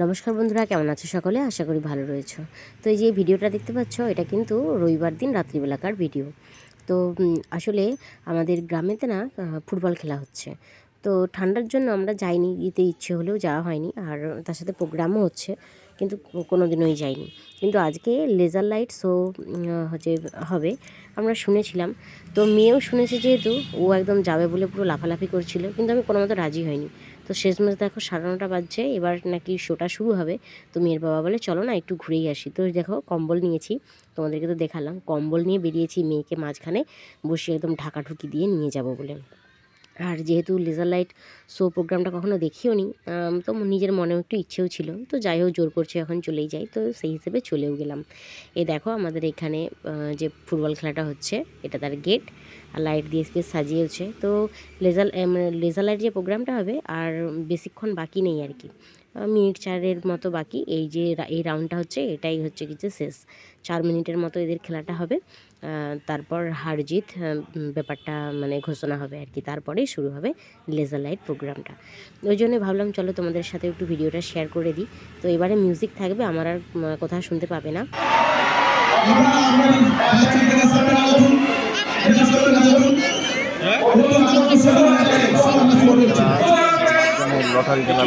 নমস্কার বন্ধুরা, কেমন আছো সকলে? আশা করি ভালো রয়েছো। তো এই যে ভিডিওটা দেখতে পাচ্ছ, এটা কিন্তু রবিবার দিন রাত্রিবেলাকার ভিডিও। তো আসলে আমাদের গ্রামেতে না ফুটবল খেলা হচ্ছে। তো ঠান্ডার জন্য আমরা যাইনি, যেতে ইচ্ছে হলেও যাওয়া হয়নি, আর তার সাথে প্রোগ্রামও হচ্ছে, কিন্তু কোনো দিনই যাইনি। কিন্তু আজকে লেজার লাইট শো হচ্ছে হবে, আমরা শুনেছিলাম। তো মেয়েও শুনেছে, যেহেতু ও একদম যাবে বলে পুরো লাফালাফি করছিল, কিন্তু আমি কোনো মতো রাজি হয়নি। তো শেষমেশ দেখো 9:30 বাজছে, এবার নাকি শোটা শুরু হবে। তো মেয়ের বাবা বলে চলো না একটু ঘুরেই আসি। তো দেখো কম্বল নিয়েছি, তোমাদেরকে তো দেখালাম, কম্বল নিয়ে বেরিয়েছি মেয়েকে মাঝখানে বসিয়ে একদম ঢাকাঢুকি দিয়ে নিয়ে যাব বলে। আর যেহেতু লেজার লাইট শো প্রোগ্রামটা কখনো দেখিও নি, তো নিজের মনেও একটু ইচ্ছেও ছিল। তো যাই হোক, জোর করছে এখন চলেই যাই, তো সেই হিসেবে চলেও গেলাম। এই দেখো আমাদের এখানে যে ফুটবল খেলাটা হচ্ছে, এটা তার গেট, আর লাইট দিয়ে স্পেস সাজিয়েছে। তো লেজার লাইট যে প্রোগ্রামটা হবে আর বেশিক্ষণ বাকি নেই আর কি, মিনিট 4 মতো বাকি। এই যে এই রাউন্ডটা হচ্ছে, এটাই হচ্ছে কিছু শেষ 4 মিনিটের মতো এদের খেলাটা হবে। তারপর হার জিত ব্যাপারটা মানে ঘোষণা হবে আর কি, তারপরেই শুরু হবে লেজার লাইট প্রোগ্রামটা। ওই জন্য ভাবলাম চলো তোমাদের সাথে একটু ভিডিওটা শেয়ার করে দিই। তো এবারে মিউজিক থাকবে, আমার আর কথা শুনতে পাবে না। লটারি খেলা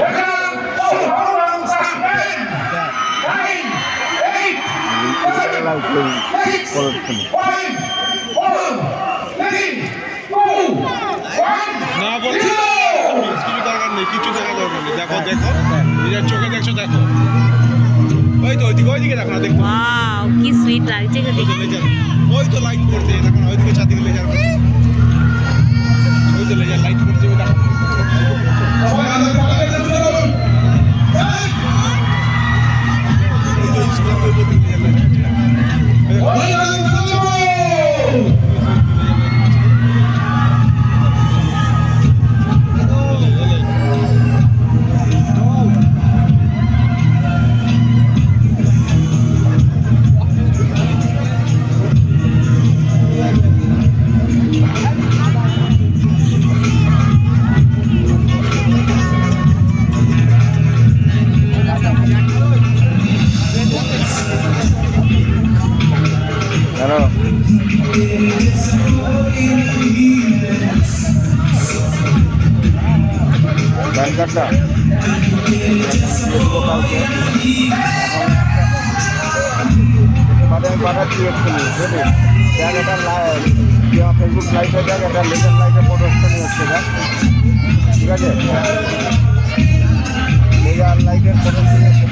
না বলছি কিছু দরকার নেই, কিছু দেখা দরকার নেই। দেখো দেখো নিজের চোখে দেখছো, দেখো ওই তো ওইদিকে দেখো না, দেখো ওয়াও কি সুইট লাগছে গো দেখতে। ওই তো লাইট পড়ছে, দেখো না ওইদিকে চারদিকে লেজার, ওই তো লেজার লাইট পড়ছে, ওই দেখো। ব্যাংকারটা পাঠাচ্ছি এক্ষুনি, বুঝলি? দেখ এটা ফেসবুক লাইভে দেখ, এটা লেজার লাইটে প্রদর্শনী হচ্ছে, দেখ, ঠিক আছে? লেজার লাইটের প্রদর্শনী হচ্ছে।